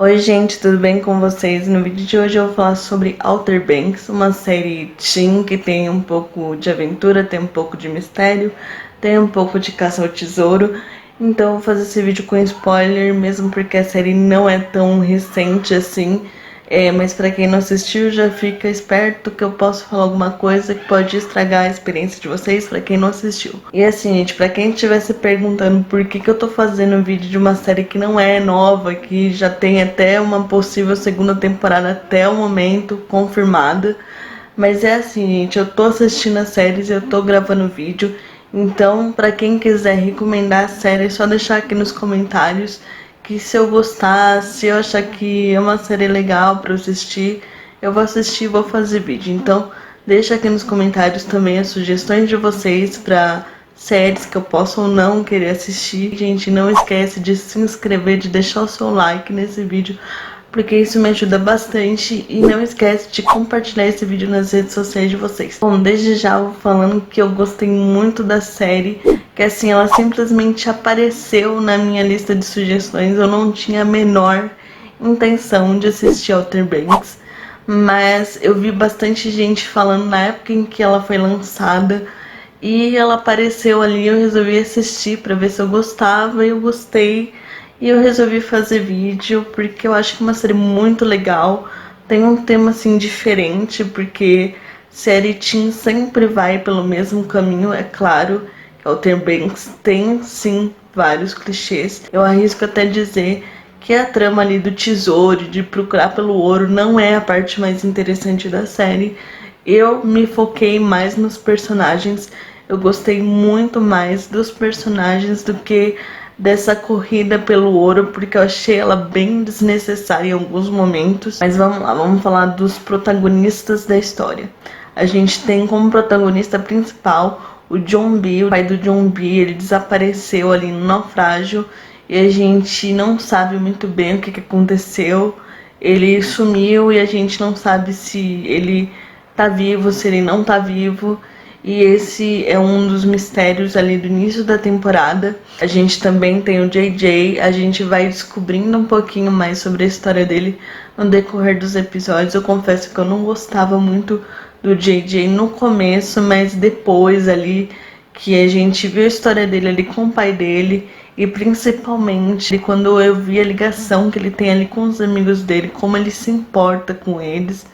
Oi gente, tudo bem com vocês? No vídeo de hoje eu vou falar sobre Outer Banks, uma série teen que tem um pouco de aventura, tem um pouco de mistério, tem um pouco de caça ao tesouro. Então eu vou fazer esse vídeo com spoiler, mesmo porque a série não é tão recente assim. Mas pra quem não assistiu, já fica esperto que eu posso falar alguma coisa que pode estragar a experiência de vocês pra quem não assistiu. E assim, gente, pra quem estiver se perguntando por que eu tô fazendo um vídeo de uma série que não é nova, que já tem até uma possível segunda temporada até o momento confirmada. Mas é assim, gente, eu tô assistindo as séries e eu tô gravando vídeo. Então, pra quem quiser recomendar a série, é só deixar aqui nos comentários que se eu gostar, se eu achar que é uma série legal pra eu assistir, eu vou assistir e vou fazer vídeo. Então, deixa aqui nos comentários também as sugestões de vocês pra séries que eu posso ou não querer assistir. Gente, não esquece de se inscrever, de deixar o seu like nesse vídeo, porque isso me ajuda bastante. E não esquece de compartilhar esse vídeo nas redes sociais de vocês. Bom, desde já eu vou falando que eu gostei muito da série, que assim, ela simplesmente apareceu na minha lista de sugestões. Eu não tinha a menor intenção de assistir Outer Banks, mas eu vi bastante gente falando na época em que ela foi lançada, e ela apareceu ali, eu resolvi assistir pra ver se eu gostava, e eu gostei. E eu resolvi fazer vídeo porque eu acho que é uma série muito legal. Tem um tema assim diferente, porque série teen sempre vai pelo mesmo caminho, é claro. Outer Banks tem sim vários clichês. Eu arrisco até dizer que a trama ali do tesouro, de procurar pelo ouro, não é a parte mais interessante da série. Eu me foquei mais nos personagens. Eu gostei muito mais dos personagens do que dessa corrida pelo ouro, porque eu achei ela bem desnecessária em alguns momentos. Mas vamos lá, vamos falar dos protagonistas da história. A gente tem como protagonista principal o John B. O pai do John B, ele desapareceu ali no naufrágio e a gente não sabe muito bem o que aconteceu. Ele sumiu e a gente não sabe se ele tá vivo, se ele não tá vivo. E esse é um dos mistérios ali do início da temporada. A gente também tem o JJ, a gente vai descobrindo um pouquinho mais sobre a história dele no decorrer dos episódios. Eu confesso que eu não gostava muito do JJ no começo, mas depois ali que a gente viu a história dele ali com o pai dele, e principalmente quando eu vi a ligação que ele tem ali com os amigos dele, como ele se importa com eles,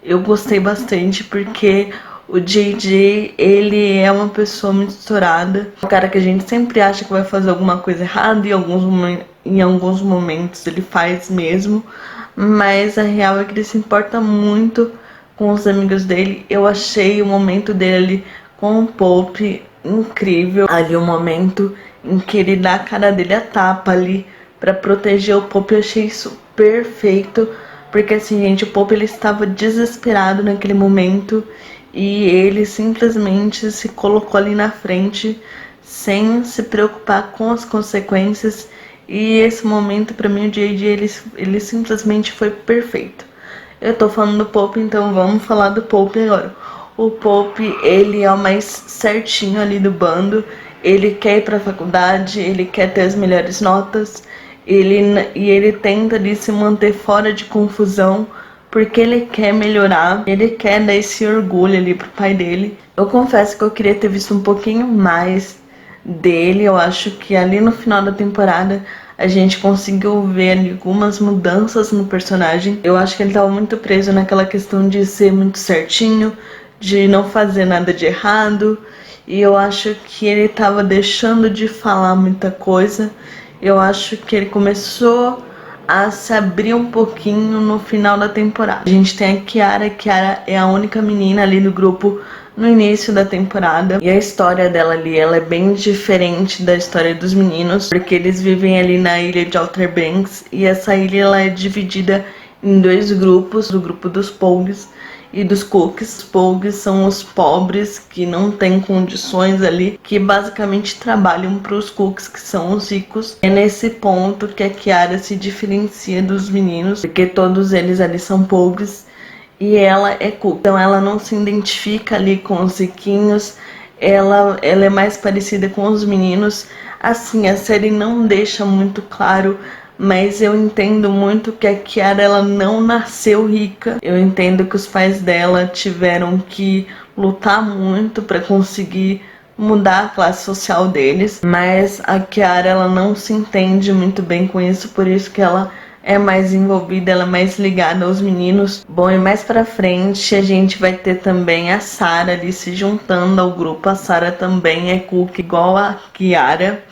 eu gostei bastante, porque o JJ, ele é uma pessoa muito estourada, um cara que a gente sempre acha que vai fazer alguma coisa errada, e em alguns momentos ele faz mesmo, mas a real é que ele se importa muito com os amigos dele. Eu achei o momento dele com o Pope incrível, ali o momento em que ele dá a cara dele a tapa ali pra proteger o Pope. Eu achei isso perfeito, porque assim, gente, o Pope ele estava desesperado naquele momento e ele simplesmente se colocou ali na frente sem se preocupar com as consequências. E esse momento pra mim, o JJ, ele simplesmente foi perfeito. Eu tô falando do Pope, então vamos falar do Pope agora. O Pope, ele é o mais certinho ali do bando. Ele quer ir pra faculdade, ele quer ter as melhores notas. Ele tenta ali se manter fora de confusão, porque ele quer melhorar, ele quer dar esse orgulho ali pro pai dele. Eu confesso que eu queria ter visto um pouquinho mais dele. Eu acho que ali no final da temporada a gente conseguiu ver ali algumas mudanças no personagem. Eu acho que ele tava muito preso naquela questão de ser muito certinho, de não fazer nada de errado, e eu acho que ele tava deixando de falar muita coisa. Eu acho que ele começou a se abrir um pouquinho no final da temporada. A gente tem a Kiara. A Kiara é a única menina ali do grupo no início da temporada, e a história dela ali, ela é bem diferente da história dos meninos, porque eles vivem ali na ilha de Outer Banks, e essa ilha ela é dividida em dois grupos, o grupo dos Pogues e dos Cooks. Os Pogues são os pobres que não têm condições ali, que basicamente trabalham para os Cooks, que são os ricos. É nesse ponto que a Kiara se diferencia dos meninos, porque todos eles ali são Pogues e ela é Cook. Então ela não se identifica ali com os riquinhos, ela é mais parecida com os meninos. Assim, a série não deixa muito claro, mas eu entendo muito que a Kiara, ela não nasceu rica. Eu entendo que os pais dela tiveram que lutar muito para conseguir mudar a classe social deles, mas a Kiara, ela não se entende muito bem com isso, por isso que ela é mais envolvida, ela é mais ligada aos meninos. Bom, e mais pra frente a gente vai ter também a Sarah ali se juntando ao grupo. A Sarah também é cook igual a Kiara,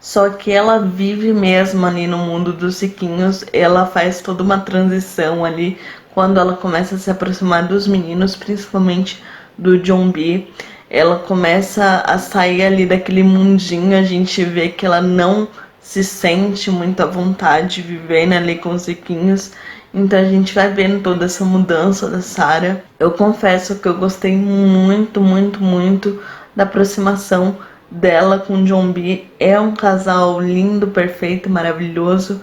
só que ela vive mesmo ali no mundo dos riquinhos. Ela faz toda uma transição ali quando ela começa a se aproximar dos meninos, principalmente do John B. Ela começa a sair ali daquele mundinho, a gente vê que ela não se sente muito à vontade vivendo ali com os riquinhos. Então a gente vai vendo toda essa mudança da Sarah. Eu confesso que eu gostei muito, muito, muito da aproximação dela com o John B. É um casal lindo, perfeito, maravilhoso,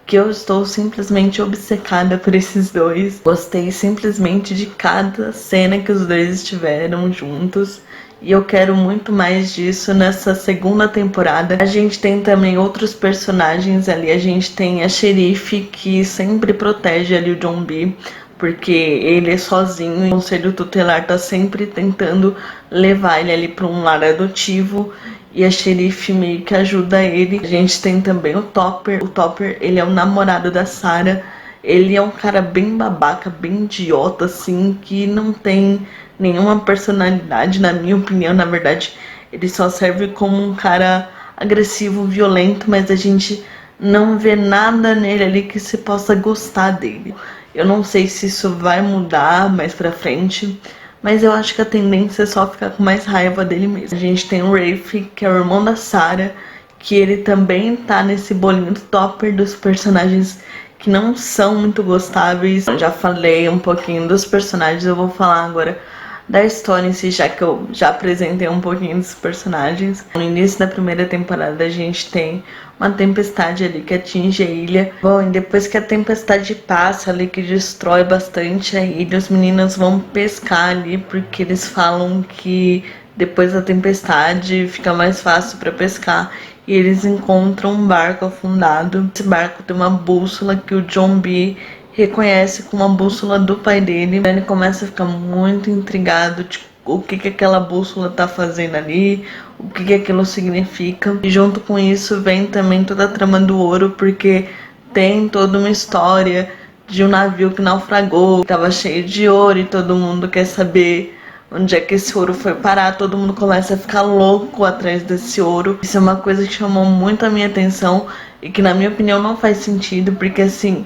que eu estou simplesmente obcecada por esses dois. Gostei simplesmente de cada cena que os dois estiveram juntos. E eu quero muito mais disso nessa segunda temporada. A gente tem também outros personagens ali. A gente tem a xerife, que sempre protege ali o John B, porque ele é sozinho e o conselho tutelar tá sempre tentando levar ele ali para um lar adotivo. E a xerife meio que ajuda ele. A gente tem também o Topper. O Topper, ele é o namorado da Sarah. Ele é um cara bem babaca, bem idiota, assim, que não tem nenhuma personalidade, na minha opinião. Na verdade, ele só serve como um cara agressivo, violento, mas a gente não vê nada nele ali que se possa gostar dele. Eu não sei se isso vai mudar mais pra frente, mas eu acho que a tendência é só ficar com mais raiva dele mesmo. A gente tem o Rafe, que é o irmão da Sarah, que ele também tá nesse bolinho do Topper dos personagens que não são muito gostáveis. Eu já falei um pouquinho dos personagens, eu vou falar agora da história em si, já que eu já apresentei um pouquinho dos personagens. No início da primeira temporada a gente tem uma tempestade ali que atinge a ilha. Bom, e depois que a tempestade passa ali, que destrói bastante a ilha, os meninos vão pescar ali, porque eles falam que depois da tempestade fica mais fácil para pescar. E eles encontram um barco afundado. Esse barco tem uma bússola que o John B reconhece como a bússola do pai dele. Ele começa a ficar muito intrigado de o que aquela bússola tá fazendo ali, o que aquilo significa. E junto com isso vem também toda a trama do ouro, porque tem toda uma história de um navio que naufragou, que tava cheio de ouro e todo mundo quer saber onde é que esse ouro foi parar. Todo mundo começa a ficar louco atrás desse ouro. Isso é uma coisa que chamou muito a minha atenção e que, na minha opinião, não faz sentido, porque assim,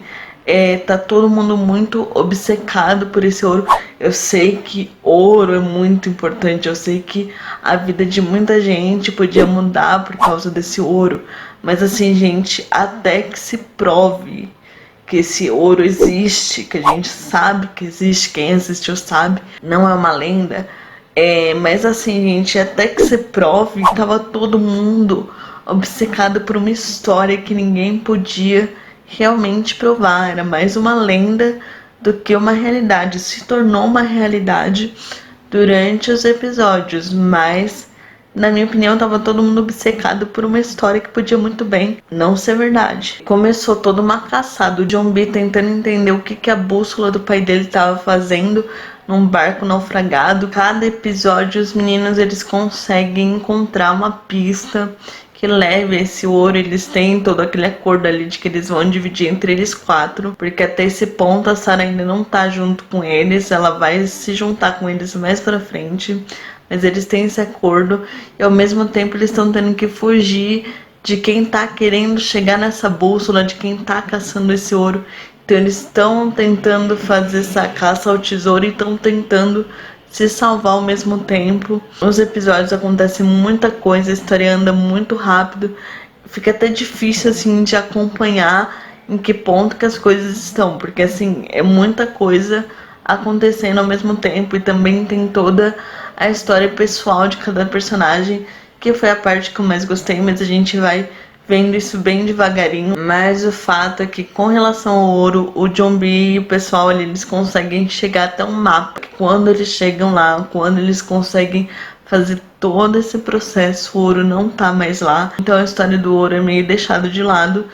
tá todo mundo muito obcecado por esse ouro. Eu sei que ouro é muito importante, eu sei que a vida de muita gente podia mudar por causa desse ouro, mas assim, gente, até que se prove que esse ouro existe, que a gente sabe que existe, quem assistiu sabe, não é uma lenda. Mas assim, gente, até que se prove, tava todo mundo obcecado por uma história que ninguém podia realmente provar. Era mais uma lenda do que uma realidade. Se tornou uma realidade durante os episódios, mas na minha opinião, tava todo mundo obcecado por uma história que podia muito bem não ser verdade. Começou toda uma caçada, o John B tentando entender o que a bússola do pai dele estava fazendo num barco naufragado. Cada episódio, os meninos, eles conseguem encontrar uma pista que leve esse ouro. Eles têm todo aquele acordo ali de que eles vão dividir entre eles 4, porque até esse ponto a Sarah ainda não tá junto com eles, ela vai se juntar com eles mais pra frente. Mas eles têm esse acordo e ao mesmo tempo eles estão tendo que fugir de quem tá querendo chegar nessa bússola, de quem tá caçando esse ouro. Então eles estão tentando fazer essa caça ao tesouro e estão tentando se salvar ao mesmo tempo. Nos episódios acontece muita coisa, a história anda muito rápido. Fica até difícil assim de acompanhar em que ponto que as coisas estão, porque assim, é muita coisa acontecendo ao mesmo tempo. E também tem toda a história pessoal de cada personagem, que foi a parte que eu mais gostei, mas a gente vai vendo isso bem devagarinho. Mas o fato é que, com relação ao ouro, o John B e o pessoal ali, eles conseguem chegar até um mapa. Quando eles chegam lá, quando eles conseguem fazer todo esse processo, o ouro não tá mais lá. Então a história do ouro é meio deixado de lado,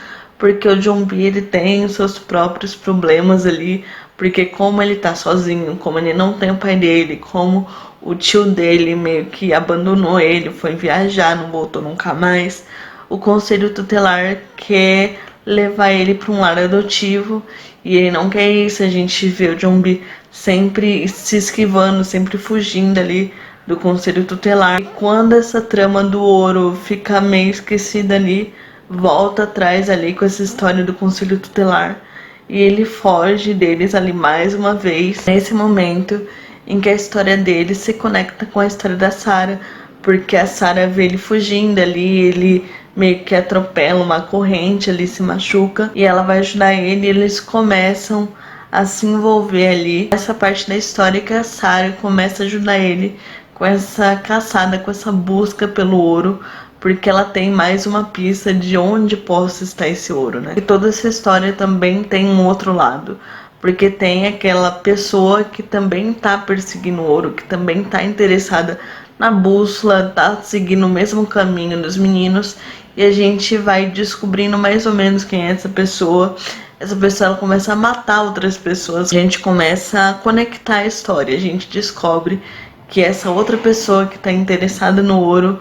porque o Jonbi ele tem os seus próprios problemas ali, porque como ele tá sozinho, como ele não tem o pai dele, como o tio dele meio que abandonou ele, foi viajar, não voltou nunca mais, o conselho tutelar quer levar ele para um lar adotivo e ele não quer isso. A gente vê o Jonbi sempre se esquivando, sempre fugindo ali do conselho tutelar. E quando essa trama do ouro fica meio esquecida ali, volta atrás ali com essa história do conselho tutelar e ele foge deles ali mais uma vez, nesse momento em que a história dele se conecta com a história da Sarah, porque a Sarah vê ele fugindo ali, ele meio que atropela uma corrente ali, se machuca, e ela vai ajudar ele, e eles começam a se envolver ali. Essa parte da história que a Sarah começa a ajudar ele com essa caçada, com essa busca pelo ouro, porque ela tem mais uma pista de onde possa estar esse ouro, né? E toda essa história também tem um outro lado, porque tem aquela pessoa que também tá perseguindo o ouro, que também tá interessada na bússola, tá seguindo o mesmo caminho dos meninos, e a gente vai descobrindo mais ou menos quem é essa pessoa. Essa pessoa ela começa a matar outras pessoas, a gente começa a conectar a história, a gente descobre que essa outra pessoa que tá interessada no ouro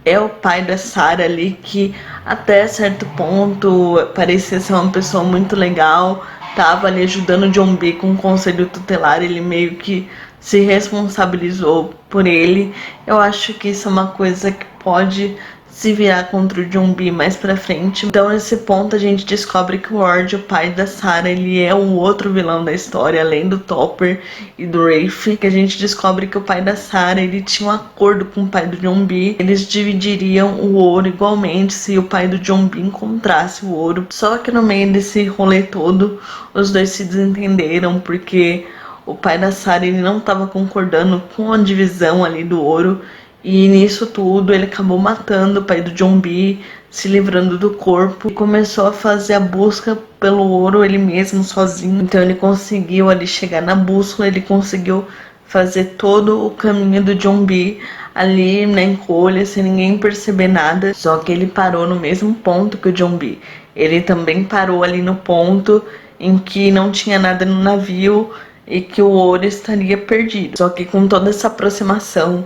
é o pai da Sarah ali, que até certo ponto parecia ser uma pessoa muito legal, tava ali ajudando o Jonbi com o conselho tutelar, ele meio que se responsabilizou por ele. Eu acho que isso é uma coisa que pode se virar contra o Jonbi mais pra frente. Então nesse ponto a gente descobre que o Ward, o pai da Sarah, ele é o outro vilão da história, além do Topper e do Rafe, que a gente descobre que o pai da Sarah, ele tinha um acordo com o pai do Jonbi, eles dividiriam o ouro igualmente se o pai do Jonbi encontrasse o ouro. Só que no meio desse rolê todo, os dois se desentenderam, porque o pai da Sarah, ele não estava concordando com a divisão ali do ouro, e nisso tudo ele acabou matando o pai do Jonbi, se livrando do corpo, e começou a fazer a busca pelo ouro ele mesmo, sozinho. Então ele conseguiu ali chegar na bússola, ele conseguiu fazer todo o caminho do Jonbi ali na encolha, sem ninguém perceber nada. Só que ele parou no mesmo ponto que o Jonbi. Ele também parou ali no ponto em que não tinha nada no navio e que o ouro estaria perdido. Só que com toda essa aproximação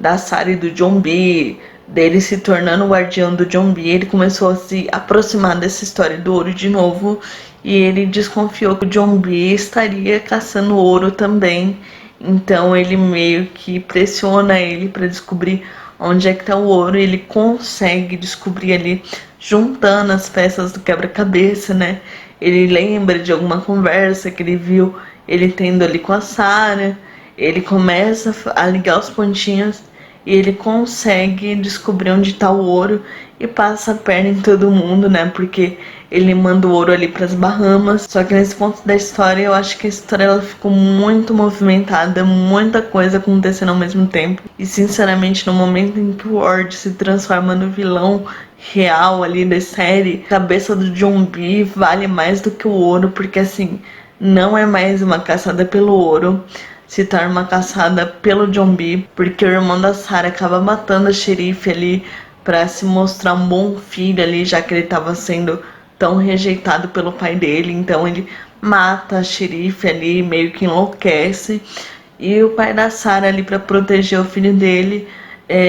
da Sarah e do Jonbi, dele se tornando o guardião do Jonbi, ele começou a se aproximar dessa história do ouro de novo, e ele desconfiou que o Jonbi estaria caçando ouro também. Então ele meio que pressiona ele para descobrir onde é que tá o ouro, e ele consegue descobrir ali, juntando as peças do quebra-cabeça, né? Ele lembra de alguma conversa que ele viu ele tendo ali com a Sarah, ele começa a ligar os pontinhos e ele consegue descobrir onde tá o ouro e passa a perna em todo mundo, né? Porque ele manda o ouro ali pras Bahamas. Só que nesse ponto da história, eu acho que a história ela ficou muito movimentada, muita coisa acontecendo ao mesmo tempo. E sinceramente, no momento em que o Ward se transforma no vilão real ali da série, a cabeça do Jonbi vale mais do que o ouro, porque assim, não é mais uma caçada pelo ouro, se torna uma caçada pelo Jonbi, porque o irmão da Sarah acaba matando a xerife ali pra se mostrar um bom filho ali, já que ele estava sendo tão rejeitado pelo pai dele. Então ele mata a xerife ali, meio que enlouquece, e o pai da Sarah ali, pra proteger o filho dele,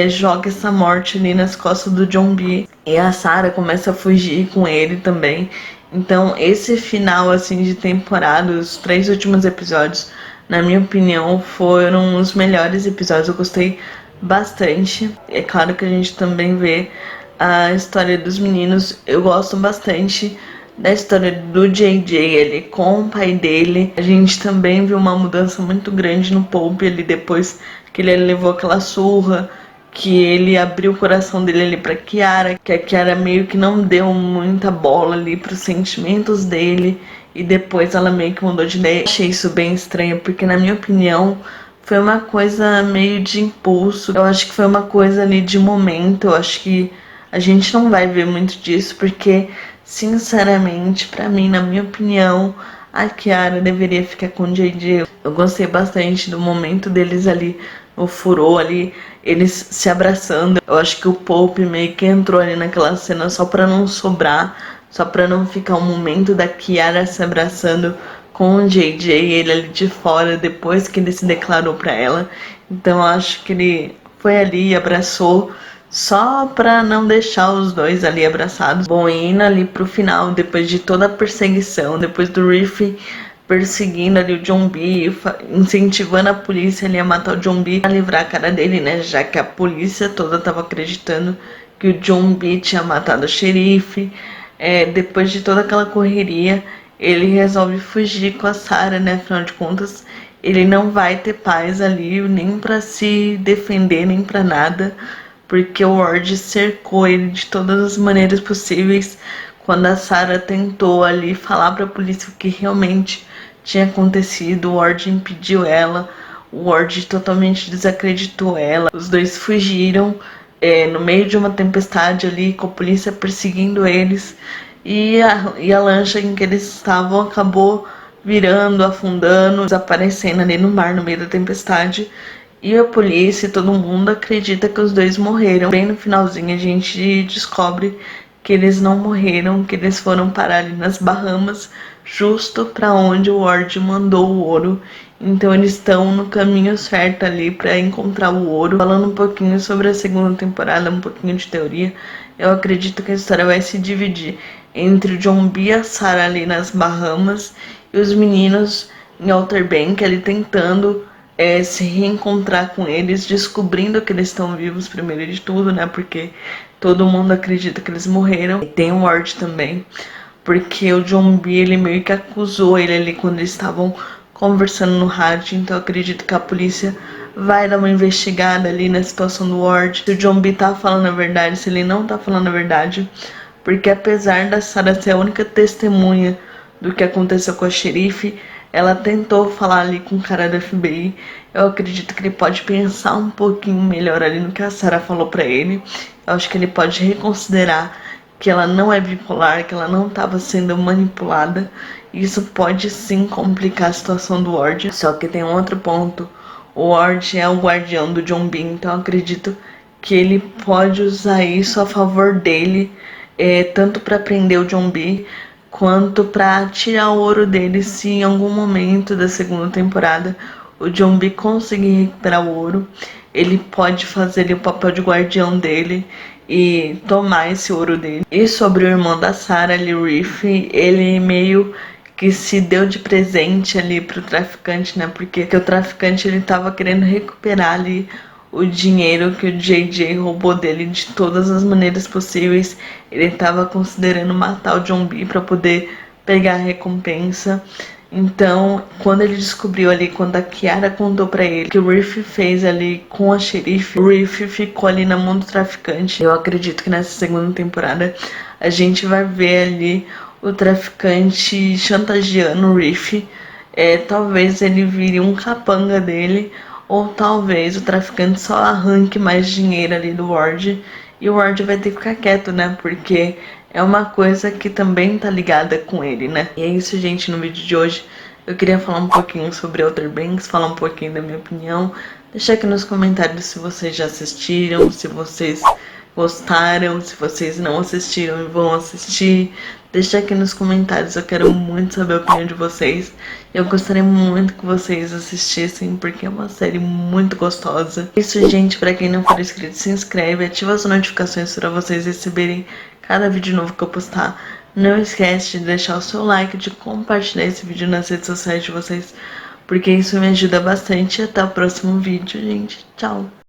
joga essa morte ali nas costas do Jonbi, e a Sarah começa a fugir com ele também. Então esse final assim de temporada, os 3 últimos episódios, na minha opinião, foram os melhores episódios. Eu gostei bastante. É claro que a gente também vê a história dos meninos. Eu gosto bastante da história do JJ ali com o pai dele. A gente também viu uma mudança muito grande no Pope ali depois que ele levou aquela surra, que ele abriu o coração dele ali pra Kiara, que a Kiara meio que não deu muita bola ali pros sentimentos dele, e depois ela meio que mudou de ideia. Achei isso bem estranho, porque na minha opinião foi uma coisa meio de impulso. Eu acho que foi uma coisa ali de momento. Eu acho que a gente não vai ver muito disso, porque sinceramente, pra mim, na minha opinião, a Kiara deveria ficar com o JJ. Eu gostei bastante do momento deles ali, o furor ali, eles se abraçando. Eu acho que o Pope meio que entrou ali naquela cena só pra não sobrar só pra não ficar um momento da Kiara se abraçando com o JJ, ele ali de fora, depois que ele se declarou pra ela. Então eu acho que ele foi ali e abraçou só pra não deixar os dois ali abraçados. Bom, indo ali pro final, depois de toda a perseguição, depois do Riff perseguindo ali o John B, incentivando a polícia ali a matar o John B, a livrar a cara dele, né, já que a polícia toda tava acreditando que o John B tinha matado o xerife. Depois de toda aquela correria, ele resolve fugir com a Sarah, né, afinal de contas, ele não vai ter paz ali, nem pra se defender, nem pra nada, porque o Ward cercou ele de todas as maneiras possíveis. Quando a Sarah tentou ali falar pra polícia o que realmente tinha acontecido, o Ward impediu ela, o Ward totalmente desacreditou ela. Os dois fugiram no meio de uma tempestade ali, com a polícia perseguindo eles, e a lancha em que eles estavam acabou virando, afundando, desaparecendo ali no mar no meio da tempestade. E a polícia e todo mundo acredita que os dois morreram. Bem no finalzinho a gente descobre que eles não morreram, que eles foram parar ali nas Bahamas, justo para onde o Ward mandou o ouro. Então eles estão no caminho certo ali para encontrar o ouro. Falando um pouquinho sobre a segunda temporada, um pouquinho de teoria, eu acredito que a história vai se dividir entre o John B e a Sarah ali nas Bahamas e os meninos em Outer Banks ali tentando se reencontrar com eles, descobrindo que eles estão vivos primeiro de tudo, né? Porque todo mundo acredita que eles morreram. E tem o Ward também, porque o John B, ele meio que acusou ele ali quando eles estavam conversando no rádio. Então eu acredito que a polícia vai dar uma investigada ali na situação do Ward, se o John B tá falando a verdade, se ele não tá falando a verdade. Porque apesar da Sarah ser a única testemunha do que aconteceu com a xerife, ela tentou falar ali com o cara da FBI. Eu acredito que ele pode pensar um pouquinho melhor ali no que a Sarah falou pra ele. Eu acho que ele pode reconsiderar que ela não é bipolar, que ela não estava sendo manipulada. Isso pode sim complicar a situação do Ward. Só que tem um outro ponto. O Ward é o guardião do John B, então eu acredito que ele pode usar isso a favor dele, tanto para prender o John B, quanto para tirar o ouro dele se em algum momento da segunda temporada o John B conseguir recuperar o ouro. Ele pode fazer ali o papel de guardião dele e tomar esse ouro dele. E sobre o irmão da Sarah, ali, o Riff, ele meio que se deu de presente ali pro traficante, né? Porque o traficante ele tava querendo recuperar ali o dinheiro que o JJ roubou dele de todas as maneiras possíveis. Ele tava considerando matar o John B pra poder pegar a recompensa. Então, quando ele descobriu ali, quando a Kiara contou pra ele que o Riff fez ali com a xerife, o Riff ficou ali na mão do traficante. Eu acredito que nessa segunda temporada a gente vai ver ali o traficante chantageando o Riff. Talvez ele vire um capanga dele, ou talvez o traficante só arranque mais dinheiro ali do Ward. E o Ward vai ter que ficar quieto, né? Porque é uma coisa que também tá ligada com ele, né? E é isso, gente, no vídeo de hoje. Eu queria falar um pouquinho sobre Outer Banks, falar um pouquinho da minha opinião. Deixar aqui nos comentários se vocês já assistiram, se vocês gostaram, se vocês não assistiram e vão assistir. Deixa aqui nos comentários, eu quero muito saber a opinião de vocês. Eu gostaria muito que vocês assistissem, porque é uma série muito gostosa. Isso, gente, pra quem não for inscrito, se inscreve, ativa as notificações para vocês receberem cada vídeo novo que eu postar. Não esquece de deixar o seu like, de compartilhar esse vídeo nas redes sociais de vocês, porque isso me ajuda bastante. Até o próximo vídeo, gente. Tchau!